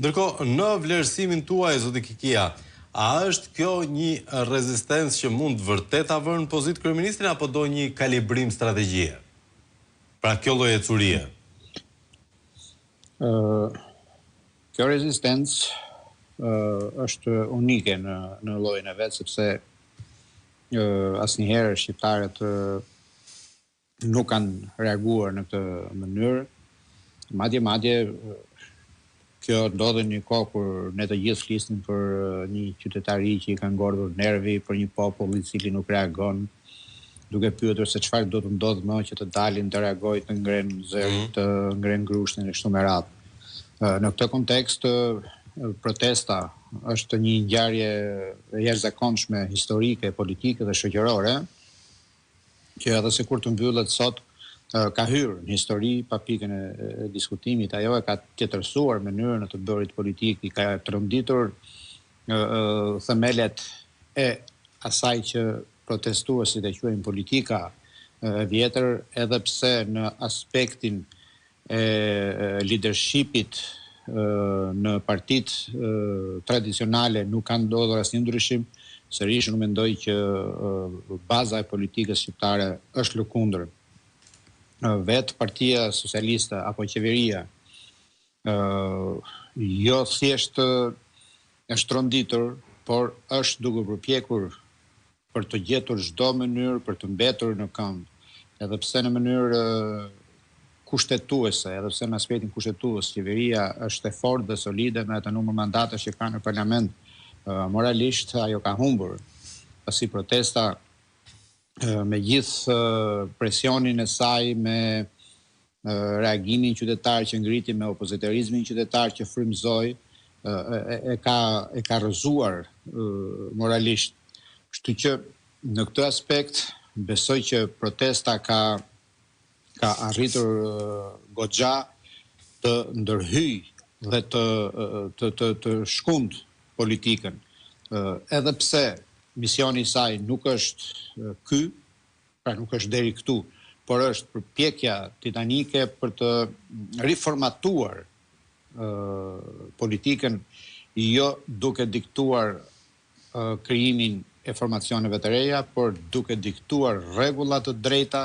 Ndërkohë, në vlerësimin tuaj, zoti Kikia, a është kjo një rezistencë që mund vërtet ta vënë në pozitë kryeministrin apo do një kalibrim strategjie? Pra kjo lloj ecurie. Kjo rezistencë është unike në llojin e vet, sepse asnjëherë shqiptarët nuk kanë reaguar në këtë mënyrë. Madje kjo ndodhe një kohë kur ne të gjithë flisnim për një qytetari që i ka ngordhur nervi, për një popull i cili nuk reagon, duke pyetur se çfarë do të ndodhë më që të dalin të reagojë, të ngrenë zërin, të ngrenë grushtin e kështu me radhë. Në këtë kontekst, protesta është një ngjarje e jashtëzakonshme historike, politike dhe shoqërore, që edhe se kur të mbyllet sot, ka hyrë në histori pa pikën e diskutimit, ajo e ka tjetërsuar mënyrën e të bërit politik, i ka tronditur themelet e asaj që protestuesit e quajnë politika e vjetër, edhe pse në aspektin e leadershipit në partitë tradicionale nuk ka ndodhur asnjë ndryshim, sërish unë mendoj që baza e politikës shqiptare është lëkundër. Vetë Partia Socialiste apo qeveria jo thjesht është tronditur, por është duke përpjekur për të gjetur çdo mënyrë për të mbetur në këmbë, edhe pse në mënyrë kushtetuese, edhe pse në aspektin kushtetues qeveria është e fortë dhe solide me atë numër mandatesh që ka në parlament, moralisht ajo ka humbur, pasi protesta me gjithë presionin e saj, me reagimin qytetar që ngriti, me opozitorizmin qytetar që frymëzoi, e ka rrëzuar moralisht. Kështu që në këtë aspekt besoj që protesta ka arritur goxha të ndërhyjë dhe të shkund politikën, edhe pse misioni i saj nuk është ky, pra nuk është deri këtu, por është përpjekja titanike për të riformatuar politikën, jo duke diktuar krijimin e formacioneve të reja, por duke diktuar rregulla të drejta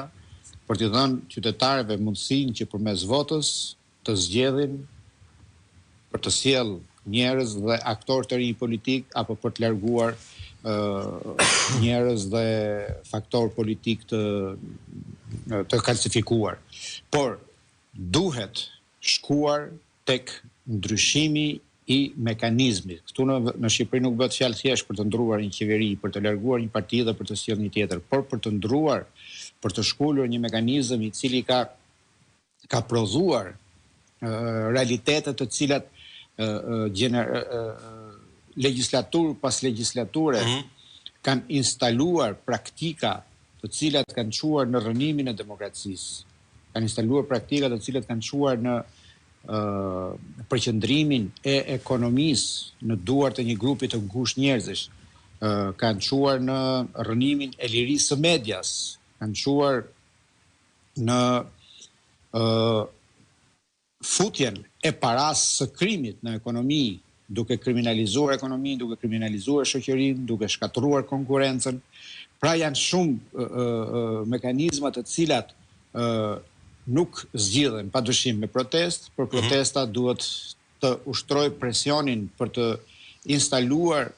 për t'i dhënë qytetarëve mundësinë që përmes votës të zgjedhin për të sjellë njerëz dhe aktorë të rinj politik apo për të larguar njerëz dhe faktor politik të kalsifikuar. Por duhet shkuar tek ndryshimi i mekanizmit. Këtu në Shqipëri nuk bëhet fjalë thjesht për të ndruar një qeveri, për të larguar një parti dhe për të sjellë një tjetër, por për të ndruar, për të shkollur një mekanizëm i cili ka prodhuar realitetet të cilat legjislaturë pas legjislature kanë instaluar praktika të cilat kanë çuar në rënimin e demokracisë, kanë instaluar praktika të cilat kanë çuar në përqendrimin e ekonomisë në duart e një grupi të ngushtë njerëzish, kanë çuar në rënimin e lirisë së medias, kanë çuar në futjen e parasë së krimit në ekonomi, duke kriminalizuar ekonominë, duke kriminalizuar shoqërinë, duke shkatëruar konkurrencën. Pra janë shumë mekanizma të cilat nuk zgjidhen padyshim me protestë, por protesta duhet të ushtrojë presionin për të instaluar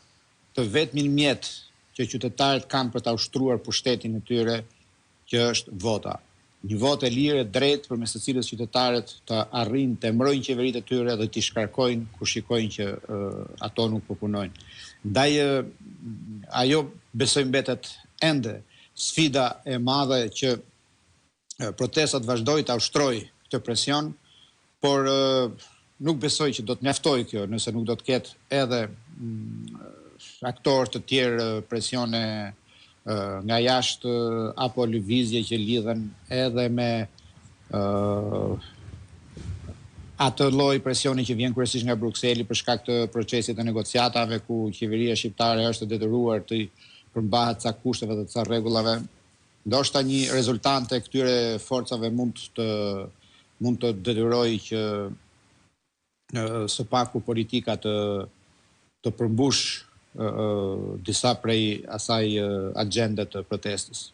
të vetmin mjet që qytetarët kanë për ta ushtruar pushtetin e tyre, që është vota. Një votë e lirë e drejtë përmes së cilës qytetarët të arrijnë të emërojnë qeveritë e tyre dhe t'i shkarkojnë kur shikojnë që ato nuk po punojnë. Ndaj ajo besoj mbetet ende sfida e madhe që protestat vazhdojnë ta ushtrojë këtë presion, por nuk besoj që do të mjaftojë kjo nëse nuk do të ketë edhe aktorë të tjerë presione nga jashtë apo lëvizje që lidhen edhe me atë lloj presioni që vjen kryesisht nga Brukseli për shkak të procesit të negociatave ku qeveria shqiptare është detyruar të përmbahet ca kushteve dhe ca rregullave. Ndoshta një rezultante këtyre forcave mund të detyrojë që së paku politika të përmbush disa prej asaj agende të protestës.